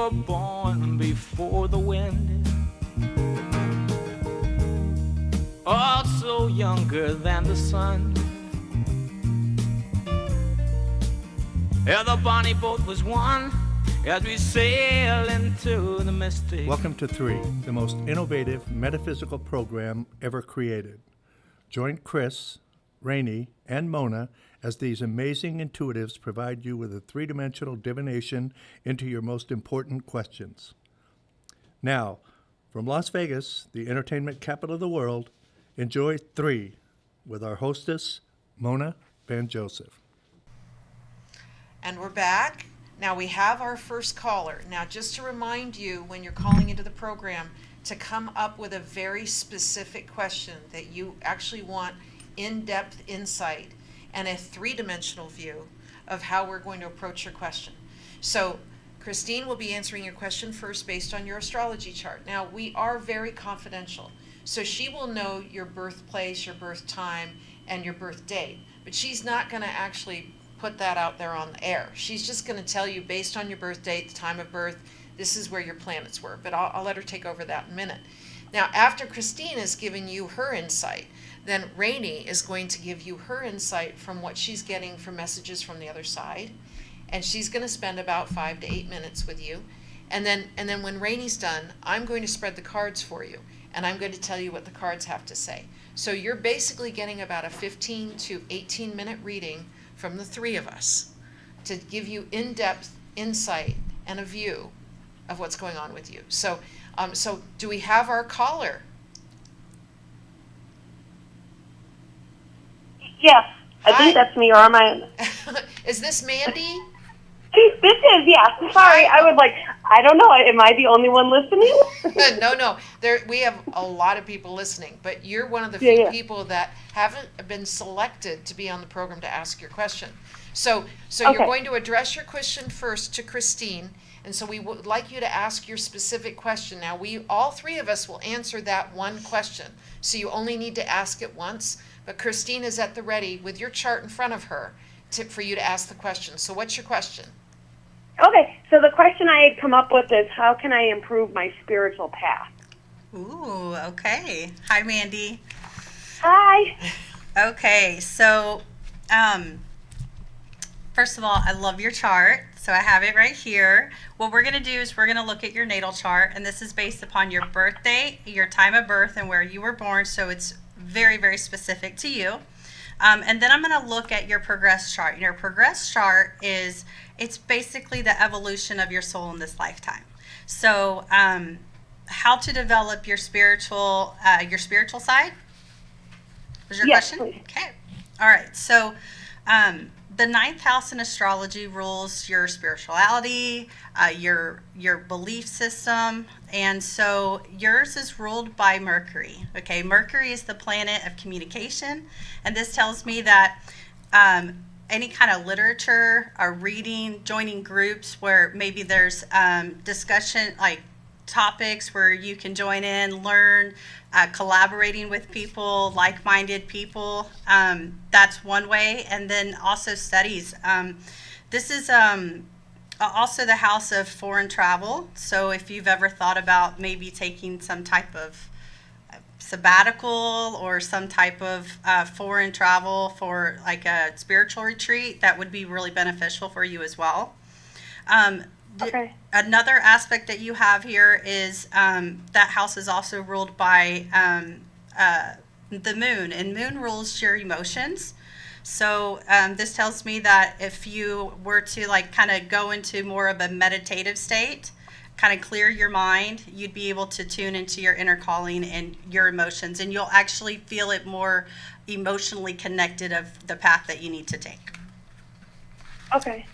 were born before the wind, also younger than the sun. Yeah, the bonnie boat was one as we sail into the mystic. Welcome to Three, the most innovative metaphysical program ever created. Join Kris, Rainey, and Mona as these amazing intuitives provide you with a three-dimensional divination into your most important questions. Now, from Las Vegas, the entertainment capital of the world, enjoy Three with our hostess, Mona Van Joseph. And we're back. Now we have our first caller. Now, just to remind you, when you're calling into the program, to come up with a very specific question that you actually want in-depth insight and a three-dimensional view of how we're going to approach your question. So Christine will be answering your question first based on your astrology chart. Now, we are very confidential, so she will know your birthplace, your birth time, and your birth date, but she's not going to actually put that out there on the air. She's just going to tell you based on your birth date, the time of birth, this is where your planets were, but I'll let her take over that in a minute. Now, after Christine has given you her insight, then Rainey is going to give you her insight from what she's getting from messages from the other side, and she's going to spend about 5 to 8 minutes with you. And then when Rainey's done, I'm going to spread the cards for you, and I'm going to tell you what the cards have to say. So you're basically getting about a 15 to 18 minute reading from the three of us to give you in-depth insight and a view of what's going on with you. So do we have our caller? Yes, I think that's me, or am I? Is this Mandy? This is, yes. Sorry, I don't know. Am I the only one listening? No. We have a lot of people listening, but you're one of the few people that haven't been selected to be on the program to ask your question. So You're going to address your question first to Christine, and so we would like you to ask your specific question. Now, all three of us will answer that one question, so you only need to ask it once, but Christine is at the ready with your chart in front of her for you to ask the question. So what's your question? Okay, so the question I had come up with is, how can I improve my spiritual path? Ooh, okay. Hi, Mandy. Hi. Okay, so first of all, I love your chart. So I have it right here. What we're going to do is we're going to look at your natal chart, and this is based upon your birth date, your time of birth, and where you were born, so it's very, very specific to you. And then I'm going to look at your progress chart. Your progress chart it's basically the evolution of your soul in this lifetime. So how to develop your spiritual side was your question? Please. Okay. All right. So the ninth house in astrology rules your spirituality, your belief system, and so yours is ruled by Mercury. Okay, Mercury is the planet of communication, and this tells me that any kind of literature or reading, joining groups where maybe there's discussion, like topics where you can join in, learn, collaborating with people, like-minded people. That's one way. And then also studies. This is also the house of foreign travel. So if you've ever thought about maybe taking some type of sabbatical or some type of foreign travel for like a spiritual retreat, that would be really beneficial for you as well. Okay. Another aspect that you have here is that house is also ruled by the moon, and moon rules your emotions. So this tells me that if you were to like kind of go into more of a meditative state, kind of clear your mind, you'd be able to tune into your inner calling and your emotions, and you'll actually feel it more emotionally connected of the path that you need to take. Okay.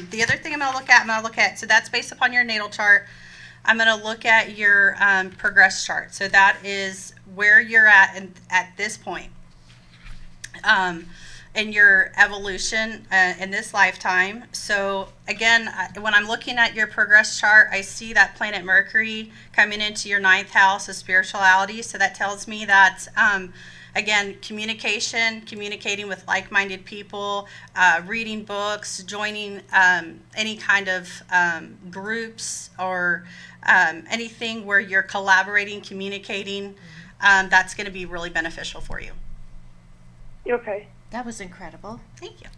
The other thing I'm going to look at, so that's based upon your natal chart. I'm going to look at your progress chart. So that is where you're at this point in your evolution in this lifetime. So again, when I'm looking at your progress chart, I see that planet Mercury coming into your ninth house of spirituality. So that tells me that again, communicating with like-minded people, reading books, joining any kind of groups or anything where you're collaborating, communicating, that's going to be really beneficial for you. Okay. That was incredible. Thank you.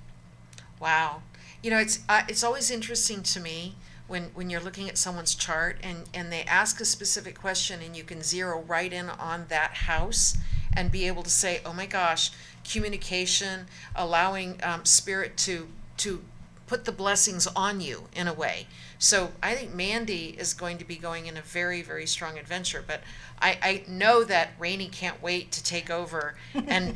Wow. It's always interesting to me when you're looking at someone's chart and they ask a specific question and you can zero right in on that house and be able to say, oh my gosh, communication, allowing spirit to put the blessings on you in a way. So I think Mandy is going to be going in a very, very strong adventure, but I know that Rainey can't wait to take over and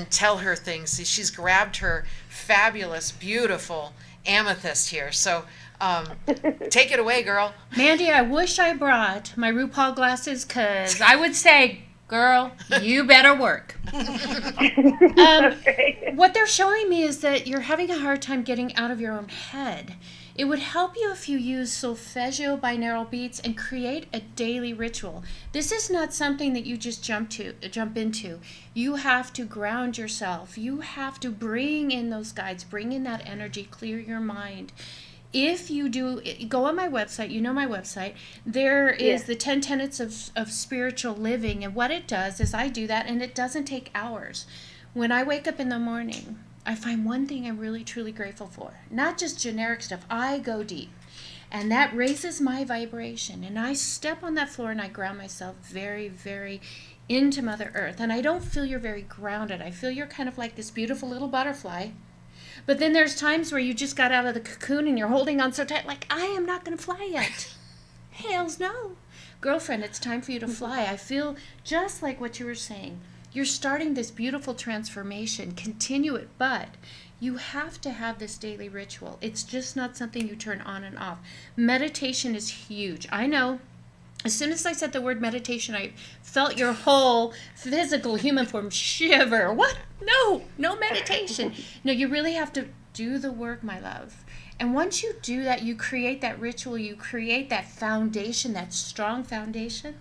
tell her things. She's grabbed her fabulous, beautiful amethyst here. So take it away, girl. Mandy, I wish I brought my RuPaul glasses because I would say, girl, you better work. Okay. What they're showing me is that you're having a hard time getting out of your own head. It would help you if you use solfeggio binaural beats and create a daily ritual. This is not something that you just jump into. You have to ground yourself. You have to bring in those guides, bring in that energy, clear your mind. If you do, go on my website, you know my website, there is the 10 tenets of spiritual living, and what it does is I do that, and it doesn't take hours. When I wake up in the morning, I find one thing I'm really, truly grateful for. Not just generic stuff. I go deep. And that raises my vibration. And I step on that floor and I ground myself very, very into Mother Earth. And I don't feel you're very grounded. I feel you're kind of like this beautiful little butterfly. But then there's times where you just got out of the cocoon and you're holding on so tight, like, I am not going to fly yet. Hells no. Girlfriend, it's time for you to fly. I feel just like what you were saying. You're starting this beautiful transformation. Continue it, but you have to have this daily ritual. It's just not something you turn on and off. Meditation is huge. I know. As soon as I said the word meditation, I felt your whole physical human form shiver. What? No meditation. No, you really have to do the work, my love. And once you do that, you create that ritual, you create that foundation, that strong foundation.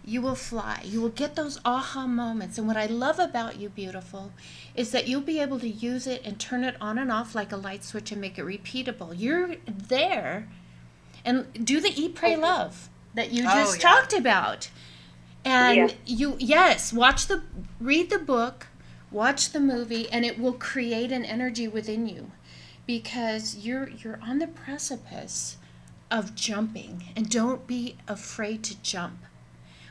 You will fly. You will get those aha moments. And what I love about you, beautiful, is that you'll be able to use it and turn it on and off like a light switch and make it repeatable. You're there. And do the Eat, Pray, Love that you just talked about. And read the book, watch the movie, and it will create an energy within you because you're on the precipice of jumping. And don't be afraid to jump.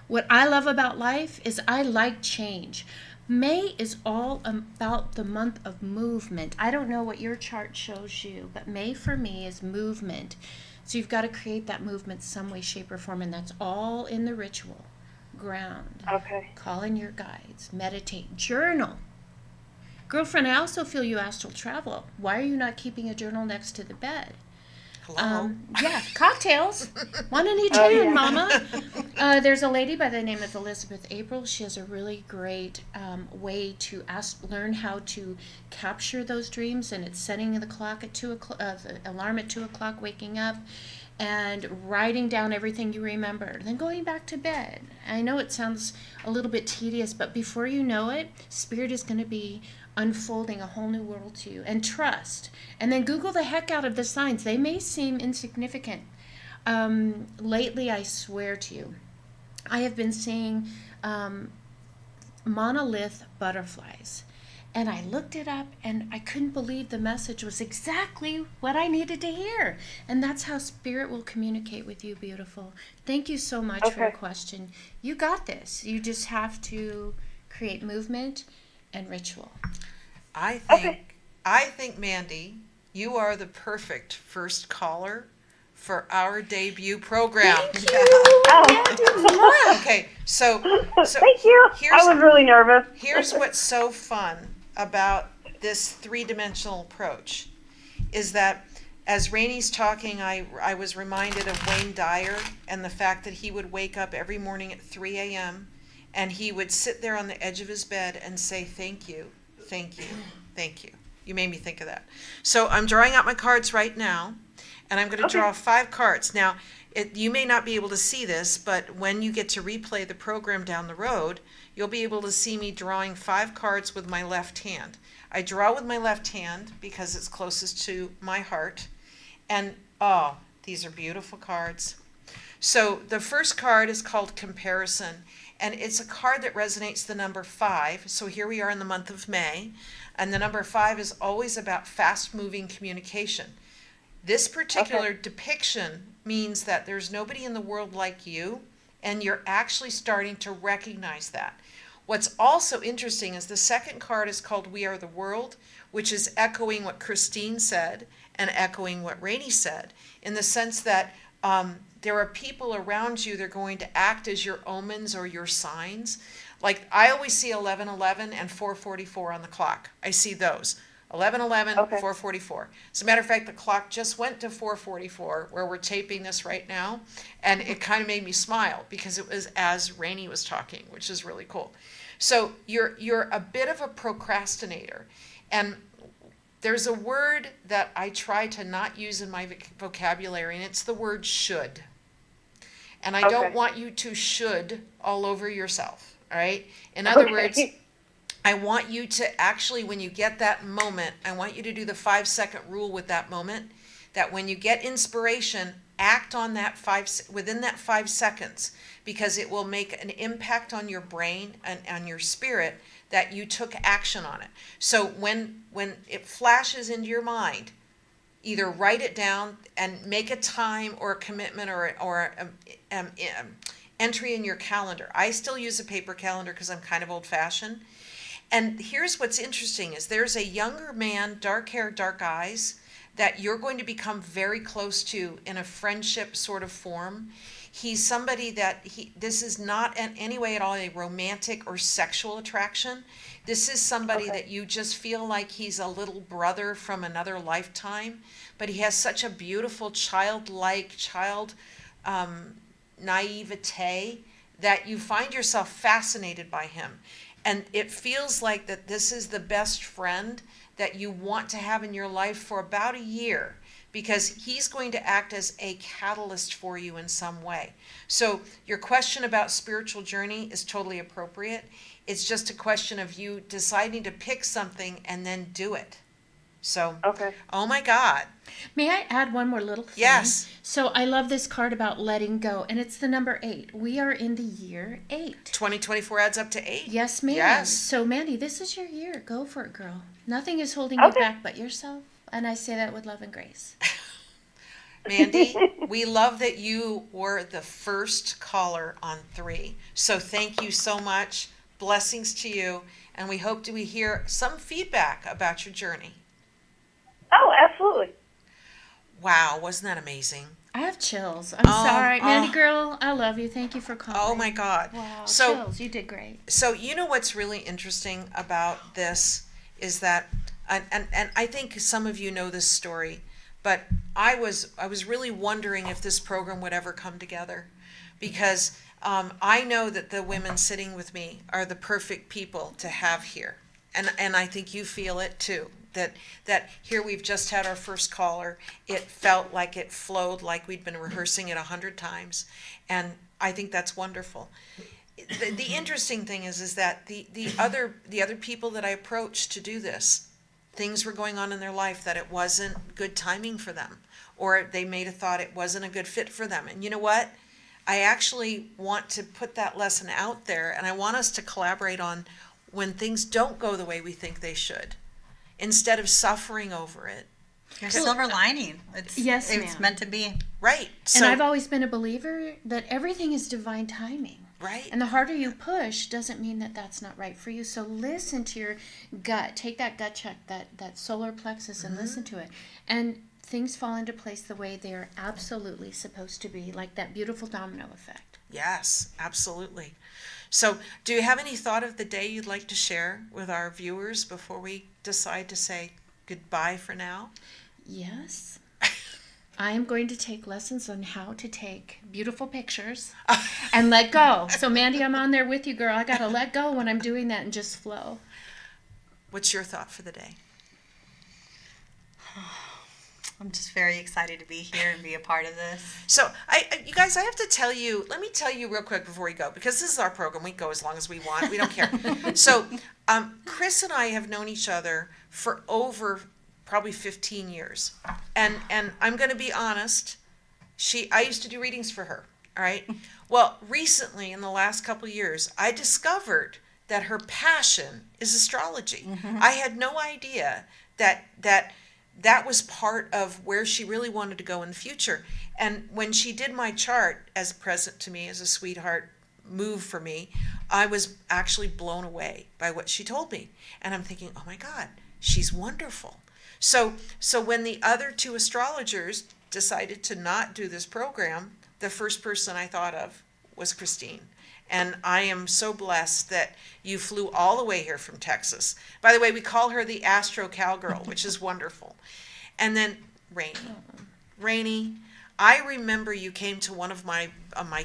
What I love about life is I like change. May is all about the month of movement. I don't know what your chart shows you, but May for me is movement. So you've got to create that movement some way, shape, or form, and that's all in the ritual. Ground. Okay. Call in your guides. Meditate. Journal. Girlfriend, I also feel you astral travel. Why are you not keeping a journal next to the bed? Hello. Cocktails. One in each hand, Mama. There's a lady by the name of Elizabeth April. She has a really great way to learn how to capture those dreams, and it's setting the clock at 2 o'clock, the alarm at 2 o'clock, waking up, and writing down everything you remember, then going back to bed. I know it sounds a little bit tedious, but before you know it, Spirit is going to be unfolding a whole new world to you. And trust. And then Google the heck out of the signs. They may seem insignificant. Lately, I swear to you, I have been seeing monolith butterflies. And I looked it up, and I couldn't believe the message was exactly what I needed to hear. And that's how Spirit will communicate with you, beautiful. Thank you so much for your question. You got this. You just have to create movement and ritual. I think, Mandy, you are the perfect first caller for our debut program. Thank you. Okay, so Thank you. I was really nervous. Here's what's so fun about this three-dimensional approach is that as Rainey's talking, I was reminded of Wayne Dyer and the fact that he would wake up every morning at 3 a.m. and he would sit there on the edge of his bed and say, thank you, thank you, thank you. You made me think of that. So I'm drawing out my cards right now, and I'm going to draw 5 cards. Now, you may not be able to see this, but when you get to replay the program down the road, you'll be able to see me drawing 5 cards with my left hand. I draw with my left hand because it's closest to my heart. And, oh, these are beautiful cards. So the first card is called Comparison, and it's a card that resonates the number 5. So here we are in the month of May, and the number 5 is always about fast-moving communication. This particular depiction means that there's nobody in the world like you, and you're actually starting to recognize that. What's also interesting is the second card is called We Are the World, which is echoing what Christine said and echoing what Rainey said, in the sense that there are people around you that are going to act as your omens or your signs. Like, I always see 11:11 and 4:44 on the clock. I see those. 11:11, 4:44. As a matter of fact, the clock just went to 4:44 where we're taping this right now, and it kind of made me smile because it was as Rainey was talking, which is really cool. So you're a bit of a procrastinator, and there's a word that I try to not use in my vocabulary, and it's the word should. And I don't want you to should all over yourself, all right? In other words, I want you to actually, when you get that moment, I want you to do the 5-second rule with that moment, that when you get inspiration, act on that within that 5 seconds, because it will make an impact on your brain and on your spirit that you took action on it. So when it flashes into your mind, either write it down and make a time or a commitment or entry in your calendar. I still use a paper calendar because I'm kind of old-fashioned. And here's what's interesting is there's a younger man, dark hair, dark eyes, that you're going to become very close to in a friendship sort of form. He's somebody that this is not in any way at all a romantic or sexual attraction. This is somebody that you just feel like he's a little brother from another lifetime, but he has such a beautiful childlike, naivete that you find yourself fascinated by him. And it feels like that this is the best friend that you want to have in your life for about a year, because he's going to act as a catalyst for you in some way. So your question about spiritual journey is totally appropriate. It's just a question of you deciding to pick something and then do it. So, oh my God. May I add one more little thing? Yes. So I love this card about letting go, and it's the number 8. We are in the year 8. 2024 adds up to 8? Yes, ma'am. Yes. So, Mandy, this is your year. Go for it, girl. Nothing is holding you back but yourself. And I say that with love and grace. Mandy, we love that you were the first caller on 3. So thank you so much. Blessings to you. And we hope to hear some feedback about your journey. Oh, absolutely. Wow, wasn't that amazing? I have chills. I'm sorry. Mandy girl, I love you. Thank you for calling. Oh my God. Wow, so, chills. You did great. So you know what's really interesting about this is that, and I think some of you know this story, but I was really wondering if this program would ever come together, because I know that the women sitting with me are the perfect people to have here. And I think you feel it too, that here we've just had our first caller. It felt like it flowed like we'd been rehearsing it 100 times. And I think that's wonderful. The interesting thing is that the other people that I approached to do this, things were going on in their life that it wasn't good timing for them, or they may have thought it wasn't a good fit for them. And you know what? I actually want to put that lesson out there, and I want us to collaborate on when things don't go the way we think they should, instead of suffering over it. Your silver lining. It's meant to be. Right. And I've always been a believer that everything is divine timing. Right. And the harder you push doesn't mean that that's not right for you. So listen to your gut. Take that gut check, that solar plexus, and listen to it. And things fall into place the way they are absolutely supposed to be, like that beautiful domino effect. Yes, absolutely. So do you have any thought of the day you'd like to share with our viewers before we decide to say goodbye for now? Yes. I am going to take lessons on how to take beautiful pictures and let go. So, Mandy, I'm on there with you, girl. I got to let go when I'm doing that and just flow. What's your thought for the day? I'm just very excited to be here and be a part of this. So, you guys, I have to tell you, let me tell you real quick before we go, because this is our program. We go as long as we want. We don't care. So, Kris and I have known each other for over probably 15 years. And I'm going to be honest, I used to do readings for her, all right? Well, recently, in the last couple of years, I discovered that her passion is astrology. I had no idea that was part of where she really wanted to go in the future. And when she did my chart as a present to me, as a sweetheart move for me, I was actually blown away by what she told me. And I'm thinking, oh my God, she's wonderful. So when the other two astrologers decided to not do this program, the first person I thought of was Christine. And I am so blessed that you flew all the way here from Texas. By the way, we call her the Astro Cowgirl, which is wonderful. And then Rainey, I remember you came to one of my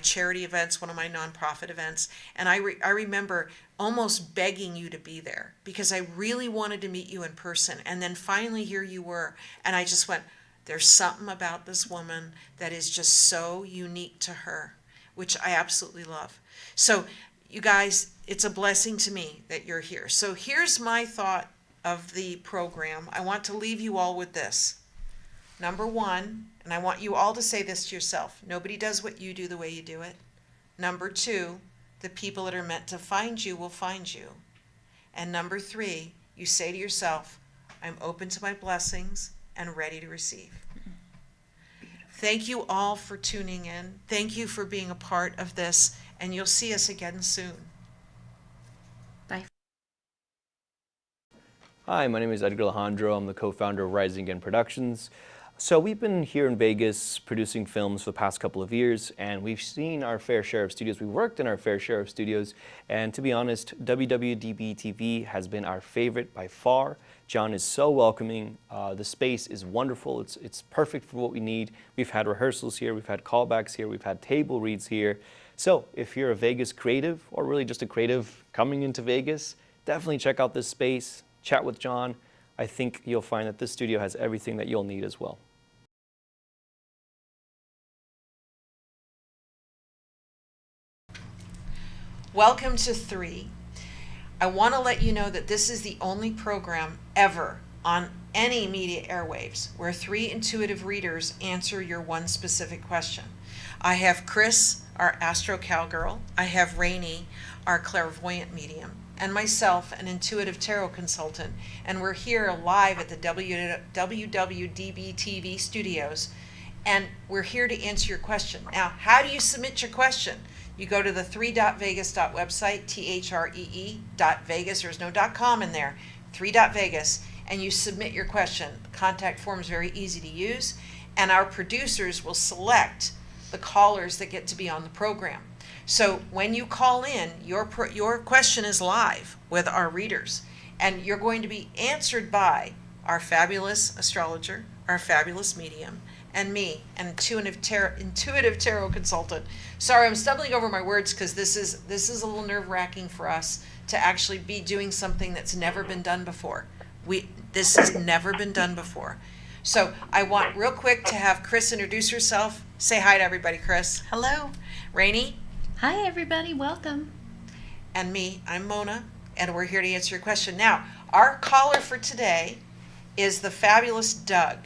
charity events, one of my nonprofit events, and I remember almost begging you to be there because I really wanted to meet you in person. And then finally here you were, and I just went, there's something about this woman that is just so unique to her, which I absolutely love. So you guys, it's a blessing to me that you're here. So here's my thought of the program. I want to leave you all with this. Number one, and I want you all to say this to yourself, nobody does what you do the way you do it. Number two, the people that are meant to find you will find you. And number three, you say to yourself, I'm open to my blessings and ready to receive. Thank you all for tuning in. Thank you for being a part of this, and you'll see us again soon. Bye. Hi, my name is Edgar Alejandro. I'm the co-founder of Rising Again Productions. So we've been here in Vegas producing films for the past couple of years, and we've seen our fair share of studios. We've worked in our fair share of studios, and to be honest, WWDB TV has been our favorite by far. John is so welcoming. The space is wonderful. It's perfect for what we need. We've had rehearsals here. We've had callbacks here. We've had table reads here. So if you're a Vegas creative, or really just a creative coming into Vegas, definitely check out this space. Chat with John. I think you'll find that this studio has everything that you'll need as well. Welcome to Three. I want to let you know that this is the only program ever on any media airwaves where three intuitive readers answer your one specific question. I have Kris, our Astro Cowgirl. I have Rainey, our Clairvoyant Medium, and myself, an intuitive tarot consultant. And we're here live at the WWDB TV studios, and we're here to answer your question. Now, how do you submit your question? You go to the three.vegas website, THREE.Vegas, there's no .com in there, 3.Vegas, and you submit your question. The contact form is very easy to use, and our producers will select the callers that get to be on the program. So when you call in, your question is live with our readers, and you're going to be answered by our fabulous astrologer, our fabulous medium, and me, an intuitive tarot consultant. Sorry, I'm stumbling over my words because this is a little nerve-wracking for us to actually be doing something that's never been done before. This has never been done before. So I want real quick to have Kris introduce herself. Say hi to everybody, Kris. Hello. Rainey. Hi, everybody. Welcome. And me, I'm Mona, and we're here to answer your question. Now, our caller for today is the fabulous Doug.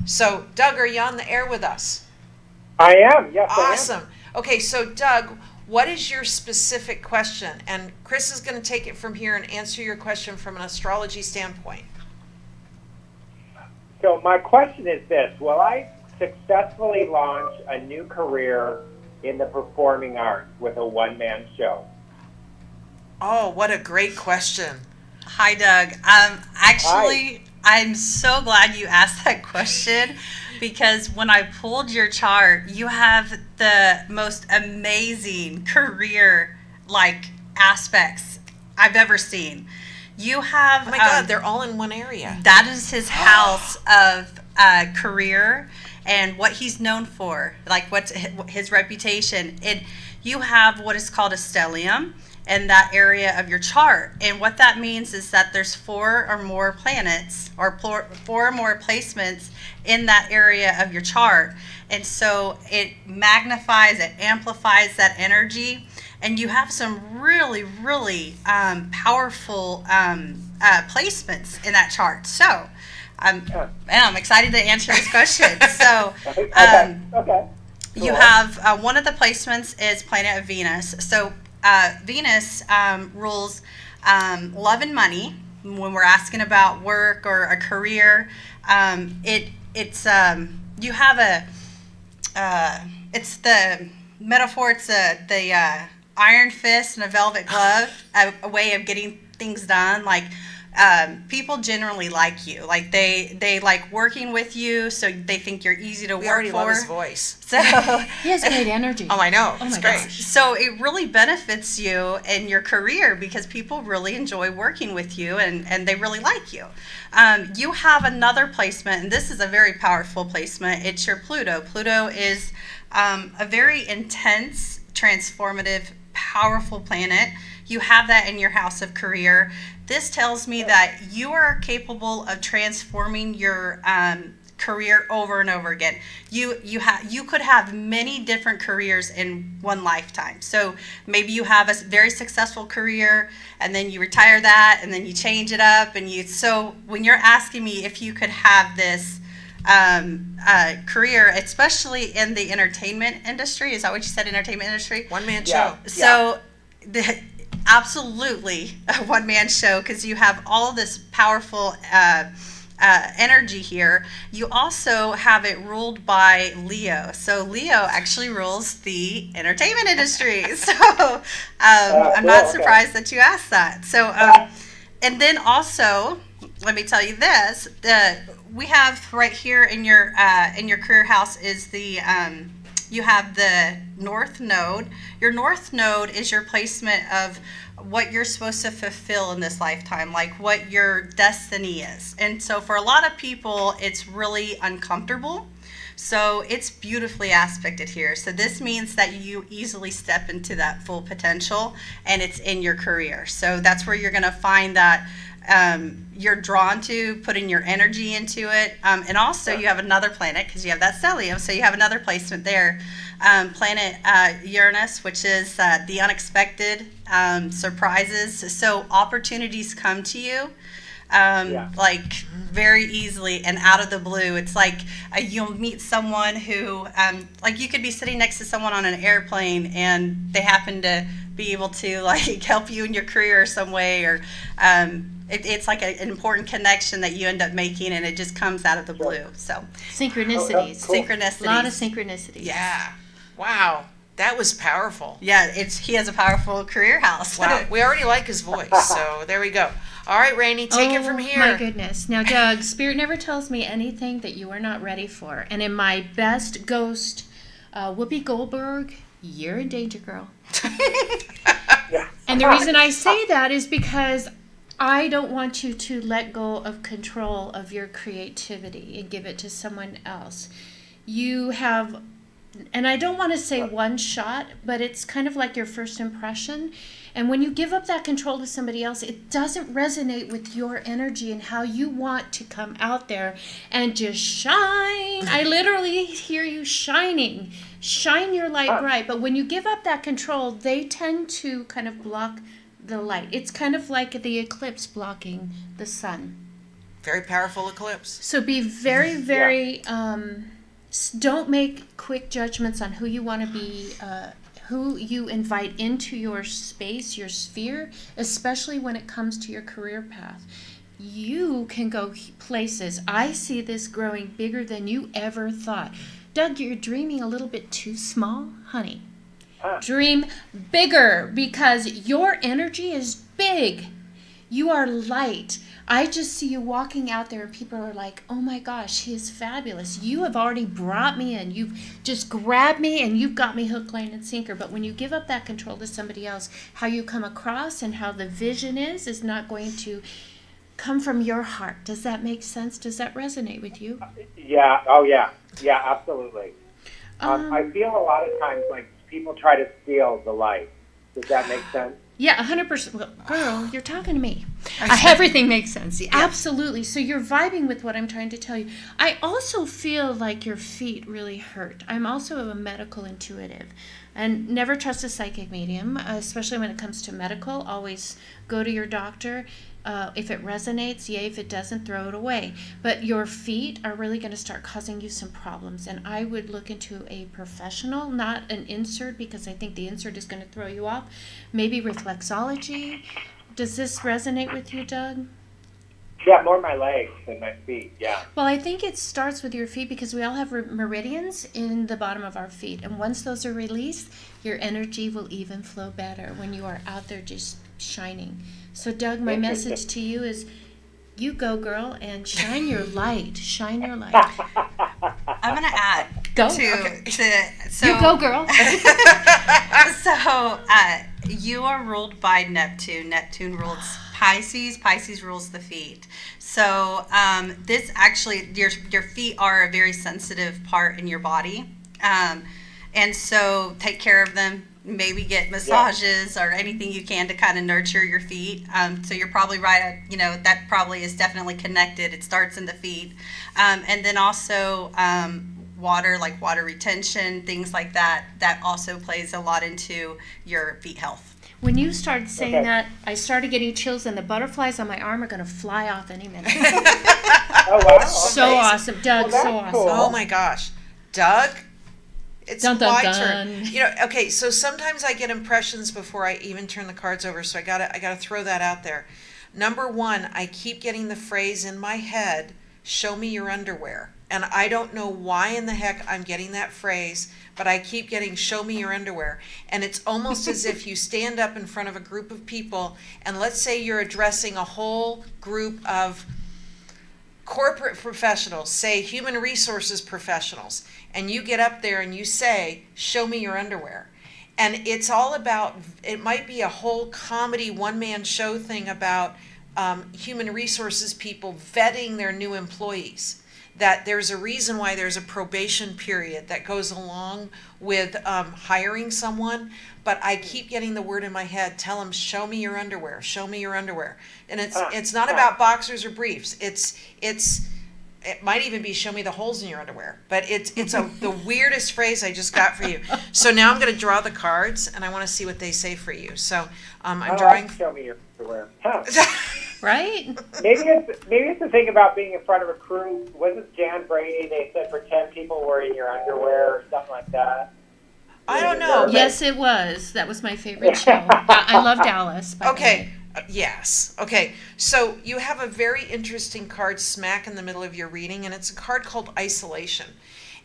So, Doug, are you on the air with us? I am, yes. Awesome. Okay, so Doug, what is your specific question? And Kris is going to take it from here and answer your question from an astrology standpoint. So my question is this: will I successfully launch a new career in the performing arts with a one-man show? Oh, what a great question. Hi, Doug. Actually, I'm so glad you asked that question because when I pulled your chart, you have the most amazing career aspects I've ever seen. You have Oh my God, they're all in one area. that is his house of career and what he's known for, like what's his reputation. You have what is called a stellium, in that area of your chart. And what that means is that there's 4 or more planets or 4 or more placements in that area of your chart. And so it magnifies, it amplifies that energy. And you have some really, really powerful placements in that chart. So I'm excited to answer this question. So Okay. you have one of the placements is planet of Venus. So Venus rules love and money. When we're asking about work or a career, it's you have it's the metaphor. It's the iron fist and a velvet glove, a way of getting things done. Like people generally like you. Like they like working with you, so they think you're easy to We work already for. love his voice. So He has great energy. Oh, I know. Oh It's my great. gosh. so it really benefits you in your career because people really enjoy working with you and they really like you. You have another placement, and this is a very powerful placement. It's your Pluto. Pluto is a very intense, transformative, powerful planet. You have that in your house of career. This tells me that you are capable of transforming your career over and over again. You could have many different careers in one lifetime. So maybe you have a very successful career and then you retire that and then you change it up so when you're asking me if you could have this career, especially in the entertainment industry, is that what you said, entertainment industry? One-man Yeah. show. So absolutely a one-man show because you have all this powerful energy here. You also have it ruled by Leo. So Leo actually rules the entertainment industry. So I'm not cool, surprised that you asked that. So and then also, let me tell you this: we have right here in your career house is the you have the North Node. Your North Node is your placement of what you're supposed to fulfill in this lifetime, like what your destiny is. And so for a lot of people, it's really uncomfortable. So it's beautifully aspected here. So this means that you easily step into that full potential, and it's in your career. So that's where you're going to find that you're drawn to putting your energy into it. And also you have another planet because you have that stellium. So you have another placement there. Planet Uranus, which is the unexpected surprises. So opportunities come to you like very easily and out of the blue. It's like you'll meet someone who like you could be sitting next to someone on an airplane and they happen to be able to like help you in your career some way, or it's like an important connection that you end up making and it just comes out of the blue. So Synchronicities. Cool. synchronicities. A lot of synchronicities. Yeah. Wow. That was powerful. Yeah, he has a powerful career house. Wow. We already like his voice, so there we go. All right, Rainey, take it from here. Oh my goodness. Now, Doug, Spirit never tells me anything that you are not ready for. And in my best ghost, Whoopi Goldberg, you're in danger, girl. And the reason I say that is because I don't want you to let go of control of your creativity and give it to someone else. You have, and I don't want to say one shot, but it's kind of like your first impression. And when you give up that control to somebody else, it doesn't resonate with your energy and how you want to come out there and just shine. I literally hear you shining. Shine your light bright. But when you give up that control, they tend to kind of block the light. It's kind of like the eclipse blocking the sun. Very powerful eclipse. So be very, very, don't make quick judgments on who you want to be, who you invite into your space, your sphere, especially when it comes to your career path. You can go places. I see this growing bigger than you ever thought. Doug, you're dreaming a little bit too small, honey. Dream bigger because your energy is big. You are light. I just see you walking out there and people are like, oh my gosh, he is fabulous. You have already brought me in. You've just grabbed me and you've got me hook, line, and sinker. But when you give up that control to somebody else, how you come across and how the vision is not going to come from your heart. Does that make sense? Does that resonate with you? Yeah. Oh, yeah. Yeah, absolutely. I feel a lot of times like people try to steal the light. Does that make sense? Yeah, 100%. Well, girl, you're talking to me. Everything makes sense. Yeah. Absolutely. So you're vibing with what I'm trying to tell you. I also feel like your feet really hurt. I'm also a medical intuitive. And never trust a psychic medium, especially when it comes to medical. Always go to your doctor. If it resonates, yay. If it doesn't, throw it away. But your feet are really going to start causing you some problems. And I would look into a professional, not an insert, because I think the insert is going to throw you off. Maybe reflexology. Does this resonate with you, Doug? Yeah, more my legs than my feet, yeah. Well, I think it starts with your feet because we all have meridians in the bottom of our feet. And once those are released, your energy will even flow better when you are out there just shining. So, Doug, my message to you is you go, girl, and shine your light. Shine your light. I'm going to add Go. so You go, girl. So, you are ruled by Neptune. Neptune rules Pisces. Pisces rules the feet. So, this actually, your feet are a very sensitive part in your body. And so, take care of them. Maybe get massages or anything you can to kind of nurture your feet. So you're probably right. That probably is definitely connected. It starts in the feet. And then also water, like water retention, things like that. That also plays a lot into your feet health. When you started saying that, I started getting chills, and the butterflies on my arm are going to fly off any minute. Oh, wow. So Okay. awesome. Doug, Well, so that's awesome. cool. Oh my gosh. Doug, it's Dun, dun, my dun. turn. Okay, so sometimes I get impressions before I even turn the cards over, so I gotta throw that out there. Number one, I keep getting the phrase in my head, show me your underwear. And I don't know why in the heck I'm getting that phrase, but I keep getting show me your underwear. And it's almost as if you stand up in front of a group of people, and let's say you're addressing a whole group of corporate professionals, say human resources professionals, and you get up there and you say, show me your underwear. And it's all about, it might be a whole comedy one-man show thing about human resources people vetting their new employees. That there's a reason why there's a probation period that goes along with hiring someone, but I keep getting the word in my head, tell them, show me your underwear, show me your underwear. And it's not about boxers or briefs. It might even be show me the holes in your underwear, but it's the weirdest phrase I just got for you. So now I'm going to draw the cards, and I want to see what they say for you. So I'm drawing. Show me your underwear. Huh. Right? Maybe it's the thing about being in front of a crew. Was it Jan Brady? They said for 10 people wearing your underwear or something like that. I don't know. Yes, it was. That was my favorite show. I love Dallas. By the Okay. way. Yes. Okay. So you have a very interesting card smack in the middle of your reading, and it's a card called Isolation.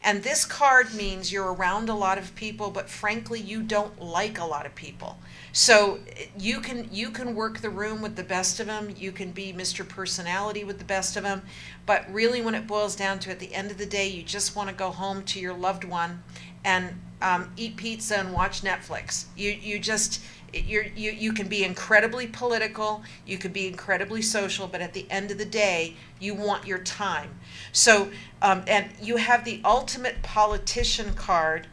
And this card means you're around a lot of people, but frankly, you don't like a lot of people. So you can work the room with the best of them. You can be Mr. Personality with the best of them. But really, when it boils down to, at the end of the day, you just want to go home to your loved one and eat pizza and watch Netflix. You can be incredibly political, you can be incredibly social, but at the end of the day, you want your time. So, and you have the ultimate politician card.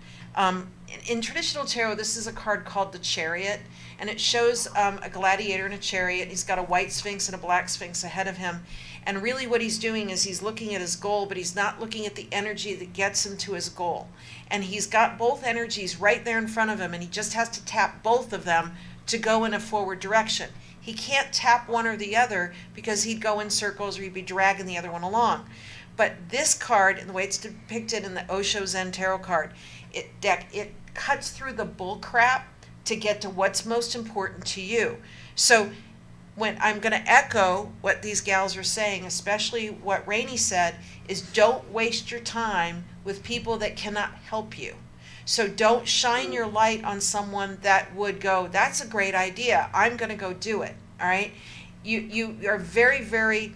In traditional tarot, this is a card called the Chariot, and it shows a gladiator in a chariot. He's got a white sphinx and a black sphinx ahead of him. And really what he's doing is he's looking at his goal, but he's not looking at the energy that gets him to his goal. And he's got both energies right there in front of him, and he just has to tap both of them to go in a forward direction. He can't tap one or the other because he'd go in circles or he'd be dragging the other one along. But this card, and the way it's depicted in the Osho-Zen Tarot card, it cuts through the bull crap to get to what's most important to you. So when I'm going to echo what these gals are saying, especially what Rainey said, is don't waste your time with people that cannot help you. So don't shine your light on someone that would go, that's a great idea, I'm going to go do it, all right? You are very, very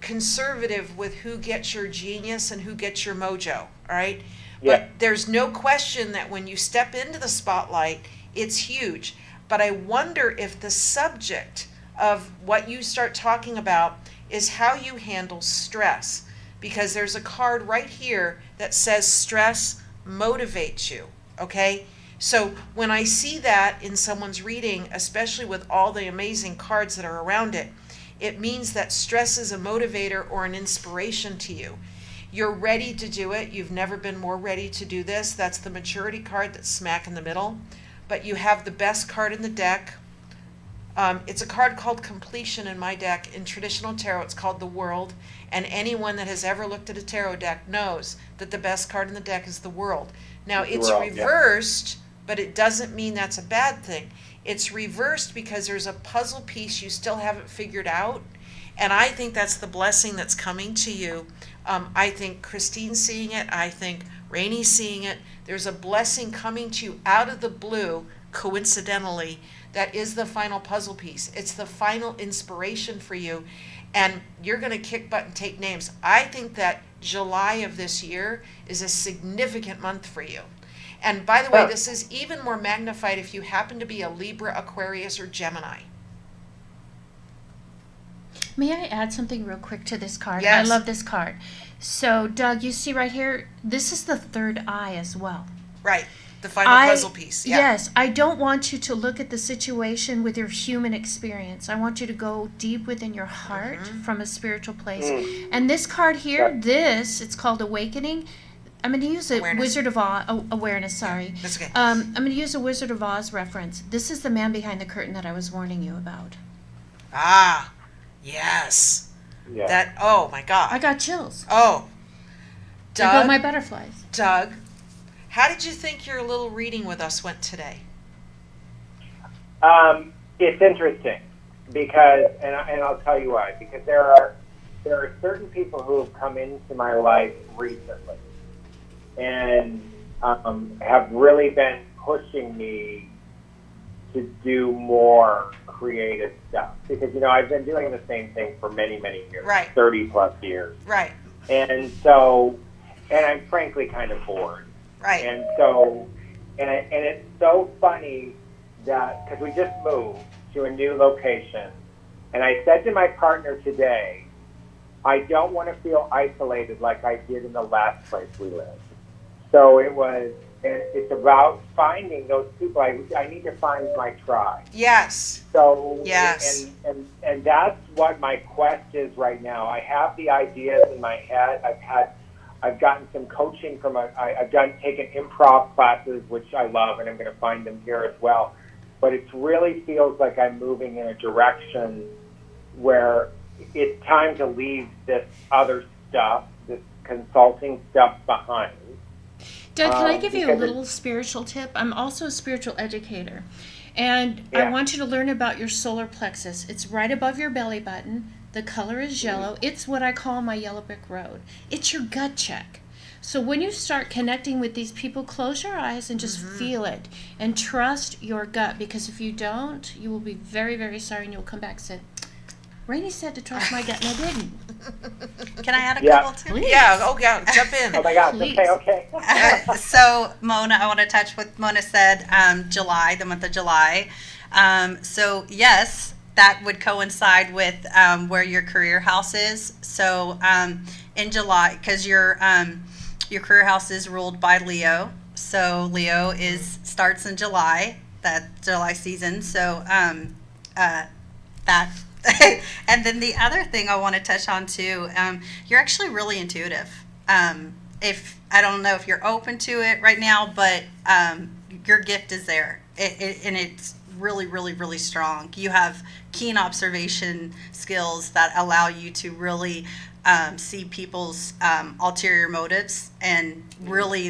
conservative with who gets your genius and who gets your mojo, all right? Yeah. But there's no question that when you step into the spotlight, it's huge. But I wonder if the subject of what you start talking about is how you handle stress. Because there's a card right here that says stress motivates you, okay? So when I see that in someone's reading, especially with all the amazing cards that are around it, it means that stress is a motivator or an inspiration to you. You're ready to do it. You've never been more ready to do this. That's the maturity card that's smack in the middle. But you have the best card in the deck. It's a card called completion in my deck. In traditional tarot, it's called the world. And anyone that has ever looked at a tarot deck knows that the best card in the deck is the world. Now, it's reversed, but it doesn't mean that's a bad thing. It's reversed because there's a puzzle piece you still haven't figured out. And I think that's the blessing that's coming to you. I think Christine's seeing it. I think Rainey's seeing it. There's a blessing coming to you out of the blue, coincidentally, that is the final puzzle piece. It's the final inspiration for you. And you're going to kick butt and take names. I think that July of this year is a significant month for you. And by the way, this is even more magnified if you happen to be a Libra, Aquarius, or Gemini. May I add something real quick to this card? Yes. I love this card. So, Doug, you see right here, this is the third eye as well. Right. The final puzzle piece. Yeah. Yes. I don't want you to look at the situation with your human experience. I want you to go deep within your heart from a spiritual place. And this card here, it's called Awakening. I'm going to use a Wizard of Oz, awareness, sorry. That's okay. I'm going to use a Wizard of Oz reference. This is the man behind the curtain that I was warning you about. Ah, yes. Yeah. That, oh my God. I got chills. Oh. There go Doug, my butterflies. Doug, how did you think your little reading with us went today? It's interesting because, and I'll tell you why. Because there are certain people who have come into my life recently and have really been pushing me to do more creative stuff. Because, I've been doing the same thing for many, many years. Right. 30 plus years. Right. And so, and I'm frankly kind of bored. Right. And so, and it's so funny that, because we just moved to a new location, and I said to my partner today, I don't want to feel isolated like I did in the last place we lived. So it's about finding those people. I need to find my tribe. Yes. So, yes. And that's what my quest is right now. I have the ideas in my head. I've gotten some coaching I've taken improv classes, which I love, and I'm going to find them here as well. But it really feels like I'm moving in a direction where it's time to leave this other stuff, this consulting stuff behind. Doug, can I give you a little spiritual tip? I'm also a spiritual educator. And I want you to learn about your solar plexus. It's right above your belly button. The color is yellow. It's what I call my yellow brick road. It's your gut check. So when you start connecting with these people, close your eyes and just feel it. And trust your gut. Because if you don't, you will be very, very sorry. And you'll come back and say, Rainey said to trust my gut, and I didn't. Can I add a couple too? Please. Yeah, jump in. Oh my gosh, Please. okay. So Mona, I want to touch what Mona said, July, the month of July. So yes, that would coincide with where your career house is. So in July, because your career house is ruled by Leo. So Leo starts in July, that July season. So that. And then the other thing I want to touch on too, you're actually really intuitive. If I don't know if you're open to it right now, but your gift is there, and it's really, really, really strong. You have keen observation skills that allow you to really see people's ulterior motives and really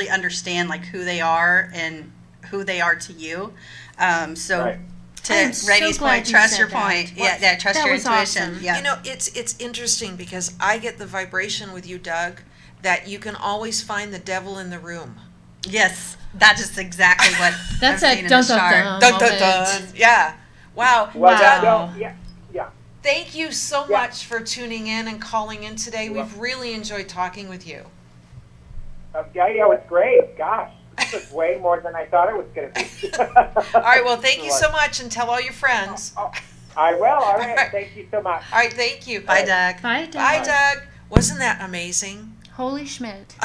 understand who they are and who they are to you. I'm To so Rainey's glad point, you trust said your that. point. Yeah, trust That your was intuition. awesome. Yeah. It's interesting because I get the vibration with you, Doug, that you can always find the devil in the room. Yes, that is exactly what That's I've a seen in dun the dun chart. dun Dun, dun, dun. moment. Yeah. Wow. Well, Doug, yeah. thank you so Yeah. much for tuning in and calling in today. You're We've really enjoyed talking with you. Yeah, it's great. Gosh, this is way more than I thought it was going to be. All right, well, thank you so much, and tell all your friends. Oh, I will. All right. Thank you so much. All right, thank you. Bye, Doug. Bye, Doug. Bye, Doug. Wasn't that amazing? Holy Schmidt.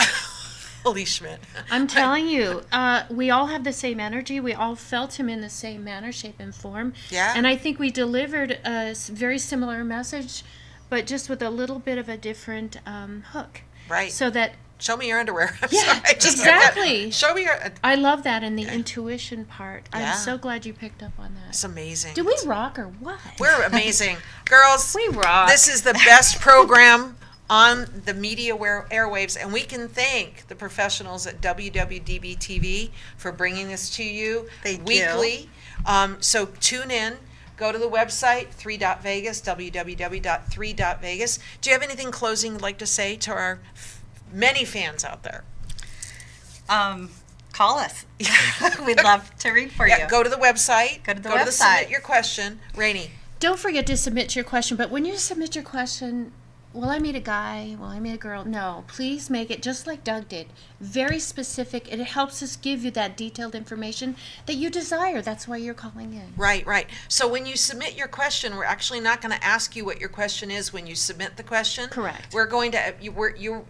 Holy Schmidt. I'm telling you, we all have the same energy. We all felt him in the same manner, shape, and form. Yeah. And I think we delivered a very similar message, but just with a little bit of a different hook. Right. So that Show me your underwear. I'm Yeah, sorry. I just got that. exactly. Show me your. I love that and the intuition part. Yeah. I'm so glad you picked up on that. It's amazing. Do we rock or what? We're amazing. Girls, We rock. this is the best program on the media airwaves, and we can thank the professionals at WWDB TV for bringing this to you Thank you. weekly. So tune in. Go to the website, 3.Vegas, www.3.Vegas. Do you have anything closing you'd like to say to our many fans out there? Call us. We'd love to read for you. Yeah, go to the website. Go to the submit website. your question. Rainey. Don't forget to submit your question, but when you submit your question, will I meet a guy? Will I meet a girl? No, please make it just like Doug did. Very specific. It helps us give you that detailed information that you desire. That's why you're calling in. Right, right. So when you submit your question, we're actually not going to ask you what your question is when you submit the question. Correct. We're going to,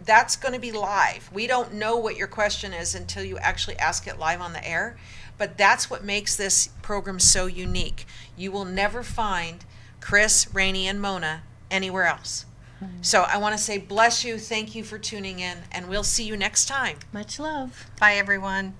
that's going to be live. We don't know what your question is until you actually ask it live on the air. But that's what makes this program so unique. You will never find Kris, Rainey, and Mona anywhere else. So I want to say bless you, thank you for tuning in, and we'll see you next time. Much love. Bye, everyone.